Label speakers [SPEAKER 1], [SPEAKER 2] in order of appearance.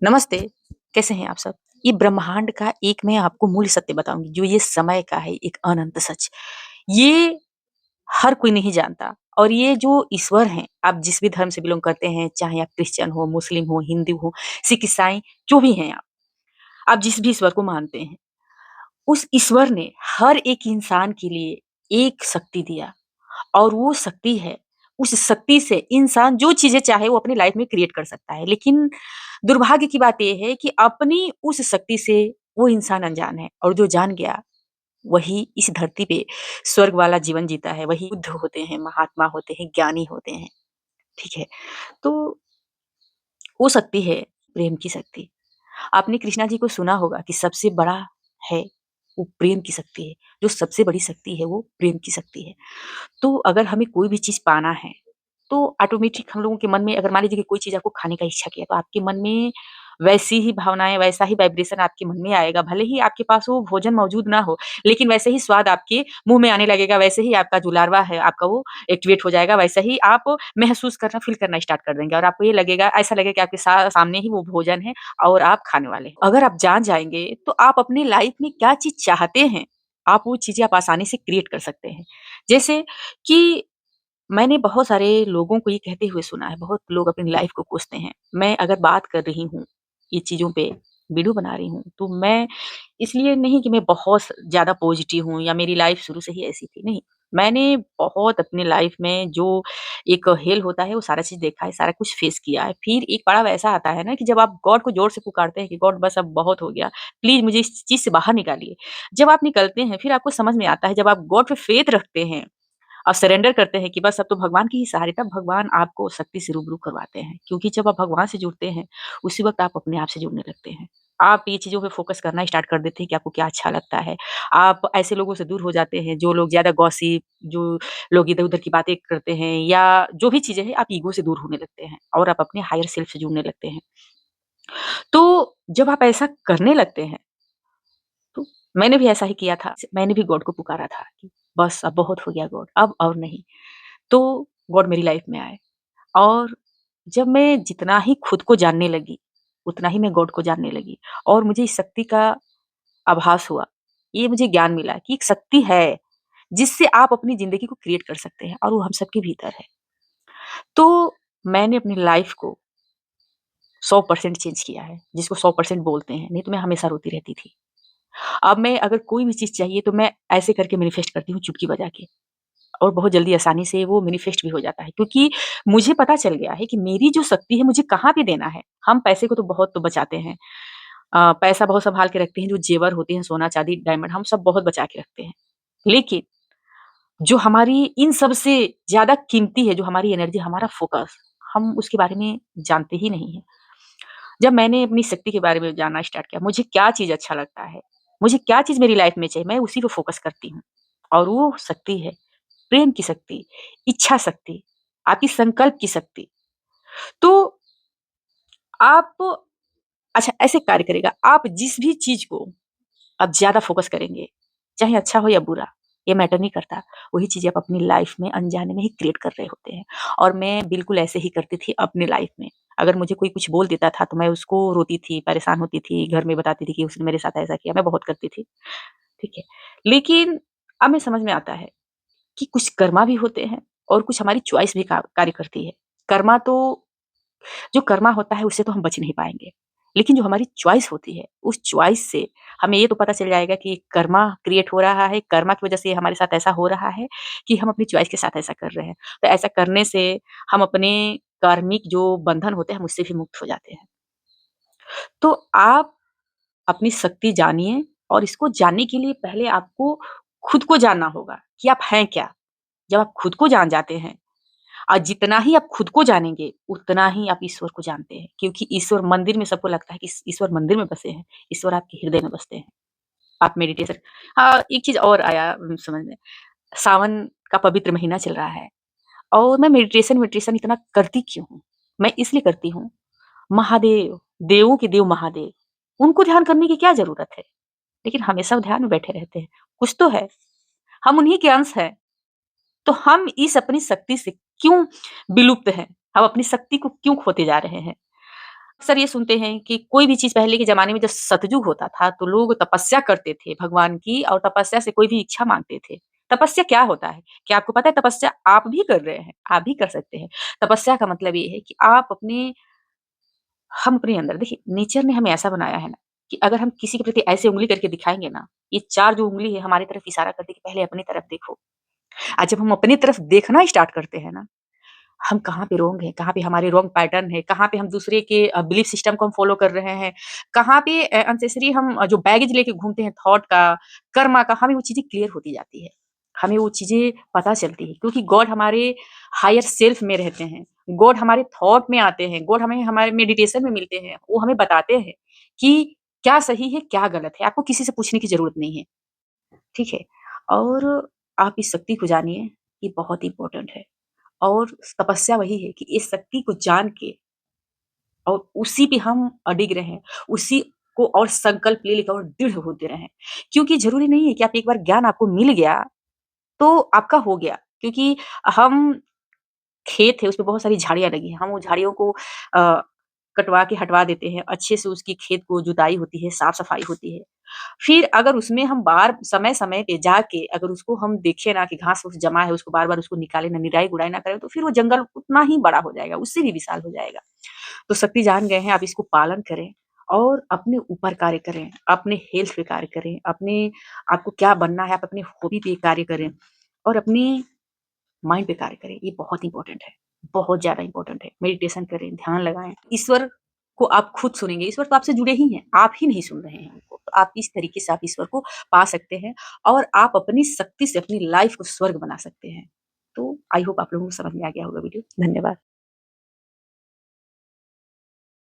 [SPEAKER 1] नमस्ते, कैसे हैं आप सब? ये ब्रह्मांड का एक मैं आपको मूल सत्य बताऊँगी, जो ये समय का है एक अनंत सच। ये हर कोई नहीं जानता और ये जो ईश्वर हैं, आप जिस भी धर्म से बिलॉन्ग करते हैं, चाहे आप क्रिश्चियन हो, मुस्लिम हो, हिंदू हो, सिख, ईसाई, जो भी हैं आप जिस भी ईश्वर को मानते हैं, उस ईश्वर ने हर एक इंसान के लिए एक शक्ति दिया और वो शक्ति है, उस शक्ति से इंसान जो चीज़ें चाहे वो अपनी लाइफ़ में क्रिएट कर सकता है। लेकिन दुर्भाग्य की बात ये है कि अपनी उस शक्ति से वो इंसान अनजान है और जो जान गया, वही इस धरती पे स्वर्ग वाला जीवन जीता है, वही बुद्ध होते हैं, महात्मा होते हैं, ज्ञानी होते हैं, ठीक है? तो वो शक्ति है प्रेम की शक्ति। आपने कृष्णा जी को सुना होगा कि सबसे बड़ा है, वो प्रेम की शक्ति है। जो सबसे बड़ी शक्ति है, वो प्रेम की शक्ति है। तो अगर हमें कोई भी चीज़ पाना है, तो ऑटोमेटिक हम लोगों के मन में अगर मान लीजिए कि कोई चीज़ आपको खाने का इच्छा किया, तो आपके मन में वैसी ही भावनाएँ, वैसा ही वाइब्रेशन आपके मन में आएगा। भले ही आपके पास वो भोजन मौजूद ना हो, लेकिन वैसे ही स्वाद आपके मुँह में आने लगेगा, वैसे ही आपका जो लार्वा है, आपका वो एक्टिवेट हो जाएगा, वैसे ही आप महसूस करना, फ़ील करना स्टार्ट कर देंगे और आपको ये लगेगा ऐसा लगेगा कि आपके सामने ही वो भोजन है और आप खाने वाले हैं। अगर आप जान जाएँगे, तो आप अपनी लाइफ़ में क्या चीज़ चाहते हैं, आप वो चीज़ें आप आसानी से क्रिएट कर सकते हैं। जैसे कि मैंने बहुत सारे लोगों को ये कहते हुए सुना है, बहुत लोग अपनी लाइफ़ को कोसते हैं। मैं अगर बात कर रही हूँ, ये चीज़ों पे वीडियो बना रही हूँ, तो मैं इसलिए नहीं कि मैं बहुत ज़्यादा पॉज़िटिव हूँ या मेरी लाइफ़ शुरू से ही ऐसी थी, नहीं। मैंने बहुत अपनी लाइफ़ में जो एक हेल होता है, वो सारा चीज़ देखा है, सारा कुछ फ़ेस किया है। फिर एक पड़ाव ऐसा आता है ना कि जब आप गॉड को ज़ोर से पुकारते हैं कि गॉड बस अब बहुत हो गया, प्लीज़ मुझे इस चीज़ से बाहर निकालिए। जब आप निकलते हैं, फिर आपको समझ में आता है, जब आप गॉड पे फ़ेथ रखते हैं और सरेंडर करते हैं कि बस अब तो भगवान की ही सहारे तब भगवान आपको शक्ति से रूबरू करवाते हैं। क्योंकि जब आप भगवान से जुड़ते हैं, उसी वक़्त आप अपने आप से जुड़ने लगते हैं। आप ये चीज़ों पे फ़ोकस करना स्टार्ट कर देते हैं कि आपको क्या अच्छा लगता है। आप ऐसे लोगों से दूर हो जाते हैं जो लोग ज़्यादा गॉसिप, जो लोग इधर-उधर की बातें करते हैं या जो भी चीज़ें हैं, आप ईगो से दूर होने लगते हैं और आप अपने हायर सेल्फ से जुड़ने लगते हैं। तो जब आप ऐसा करने लगते हैं, तो मैंने भी ऐसा ही किया था। मैंने भी गॉड को पुकारा था कि बस अब बहुत हो गया गॉड, अब और नहीं। तो गॉड मेरी लाइफ में आए और जब मैं जितना ही खुद को जानने लगी, उतना ही मैं गॉड को जानने लगी और मुझे इस शक्ति का आभास हुआ। ये मुझे ज्ञान मिला कि एक शक्ति है, जिससे आप अपनी ज़िंदगी को क्रिएट कर सकते हैं और वो हम सबके भीतर है। तो मैंने अपनी लाइफ को 100% चेंज किया है, जिसको 100% बोलते हैं, नहीं तो मैं हमेशा रोती रहती थी। अब मैं अगर कोई भी चीज़ चाहिए तो मैं ऐसे करके मैनिफेस्ट करती हूँ चुटकी बजा के। और बहुत जल्दी आसानी से वो मैनिफेस्ट भी हो जाता है क्योंकि मुझे पता चल गया है कि मेरी जो शक्ति है मुझे कहाँ पे देना है। हम पैसे को तो बहुत तो बचाते हैं। पैसा बहुत सँभाल के रखते हैं, जो ज़ेवर होते हैं, सोना, चाँदी, डायमंड हम सब बहुत बचा के रखते हैं। लेकिन जो हमारी इन सब से ज़्यादा कीमती है, जो हमारी एनर्जी, हमारा फ़ोकस, हम उसके बारे में जानते ही नहीं हैं। जब मैंने अपनी शक्ति के बारे में जानना स्टार्ट किया, मुझे क्या चीज़ अच्छा लगता है, मुझे क्या चीज़ मेरी लाइफ़ में चाहिए, मैं उसी पे फ़ोकस करती हूँ और वो शक्ति है प्रेम की शक्ति, इच्छा शक्ति, आपकी संकल्प की शक्ति। तो आप अच्छा ऐसे कार्य करेगा, आप जिस भी चीज़ को आप ज़्यादा फ़ोकस करेंगे, चाहे अच्छा हो या बुरा, ये मैटर नहीं करता। वही चीज़ें आप अपनी लाइफ़ में अनजाने में ही क्रिएट कर रहे होते हैं और मैं बिल्कुल ऐसे ही करती थी अपनी लाइफ़ में। अगर मुझे कोई कुछ बोल देता था, तो मैं उसको रोती थी, परेशान होती थी, घर में बताती थी कि उसने मेरे साथ ऐसा किया, मैं बहुत करती थी, ठीक है। लेकिन अब मैं समझ में आता है कि कुछ कर्मा भी होते हैं और कुछ हमारी चॉइस भी कार्य करती है। कर्मा तो जो कर्मा होता है उससे तो हम बच नहीं पाएँगे। लेकिन जो हमारी चॉइस होती है, उस चॉइस से हमें ये तो पता चल जाएगा कि कर्मा क्रिएट हो रहा है, कर्मा की वज़ह से हमारे साथ ऐसा हो रहा है कि हम अपनी चॉइस के साथ ऐसा कर रहे हैं। तो ऐसा करने से हम अपने कार्मिक जो बंधन होते हैं, हम उससे भी मुक्त हो जाते हैं। तो आप अपनी शक्ति जानिए और इसको जानने के लिए पहले आपको खुद को जानना होगा कि आप हैं क्या? जब आप खुद को जान जाते हैं और जितना ही आप खुद को जानेंगे, उतना ही आप ईश्वर को जानते हैं। क्योंकि ईश्वर मंदिर में सबको लगता है कि ईश्वर मंदिर में बसे हैं, ईश्वर आपके हृदय में बसते हैं। आप मेडिटेशन हाँ, एक चीज़ और आया समझ में, सावन का पवित्र महीना चल रहा है और मैं मेडिटेशन इतना करती क्यों हूँ? मैं इसलिए करती हूँ, महादेव, देवों के देव महादेव, उनको ध्यान करने की क्या ज़रूरत है? लेकिन हमेशा वो ध्यान में बैठे रहते हैं। कुछ तो है, हम उन्हीं के अंश हैं। तो हम इस अपनी शक्ति से क्यों विलुप्त हैं? हम अपनी शक्ति को क्यों खोते जा रहे हैं? अक्सर ये सुनते हैं कि कोई भी चीज़ पहले के ज़माने में जब सतयुग होता था, तो लोग तपस्या करते थे भगवान की और तपस्या से कोई भी इच्छा माँगते थे। तपस्या क्या होता है? क्या आपको पता है तपस्या आप भी कर रहे हैं, आप भी कर सकते हैं। तपस्या का मतलब ये है कि आप अपने हम अपने अंदर देखिए नेचर ने हमें ऐसा बनाया है ना, कि अगर हम किसी के प्रति ऐसे उँगली करके दिखाएँगे ना, ये 4 जो उँगली है हमारी तरफ इशारा करती है कि पहले अपनी तरफ देखो। जब हम अपनी तरफ देखना स्टार्ट करते हैं ना, हम कहाँ पे रॉन्ग हैं, कहाँ पे हमारे रॉन्ग पैटर्न है, कहाँ पे हम दूसरे के बिलीफ सिस्टम को हम फॉलो कर रहे हैं, कहाँ पे अननेसेसरी हम जो बैगेज लेके घूमते हैं थॉट का, कर्मा का, हमें वो चीज़ें क्लियर होती जाती है। हमें वो चीज़ें पता चलती है क्योंकि गॉड हमारे हायर सेल्फ में रहते हैं, गॉड हमारे थॉट में आते हैं, गॉड हमें हमारे मेडिटेशन में मिलते हैं, वो हमें बताते हैं कि क्या सही है, क्या गलत है, आपको किसी से पूछने की ज़रूरत नहीं है, ठीक है? और आप इस शक्ति को जानिए, ये बहुत इम्पोर्टेंट है। और तपस्या वही है कि इस शक्ति को जान के और उसी पे हम अडिग रहें, उसी को और संकल्प ले लेकर और दृढ़ होते रहें। क्योंकि ज़रूरी नहीं है कि आप एक बार ज्ञान आपको मिल गया, तो आपका हो गया। क्योंकि हम खेत है, उसपे बहुत सारी झाड़ियाँ लगी हैं, हम वो झाड़ियों को अ, कटवा के हटवा देते हैं, अच्छे से उसकी खेत को जुताई होती है, साफ-सफाई होती है। फिर अगर उसमें हम बार समय-समय पे जाके अगर उसको हम देखें ना कि घास-फूस जमा है, उसको बार-बार उसको निकालें ना, निराई-गुड़ाई ना करें, तो फिर वो जंगल उतना ही बड़ा हो जाएगा, उससे भी विशाल हो जाएगा। तो शक्ति जान गए हैं, आप इसको पालन करें और अपने ऊपर कार्य करें, अपने हेल्थ पे कार्य करें, अपने आपको क्या बनना है, आप अपनी हॉबी पे कार्य करें और अपनी माइंड पे कार्य करें। ये बहुत इम्पोर्टेंट है, बहुत ज़्यादा इम्पोर्टेंट है। मेडिटेशन करें, ध्यान लगाएँ। ईश्वर को आप खुद सुनेंगे, ईश्वर तो आपसे जुड़े ही हैं, आप ही नहीं सुन रहे हैं उनको। तो आप इस तरीके से आप ईश्वर को पा सकते हैं और आप अपनी शक्ति से अपनी लाइफ़ को स्वर्ग बना सकते हैं। तो आई होप आप लोगों को समझ में आ गया होगा वीडियो। धन्यवाद।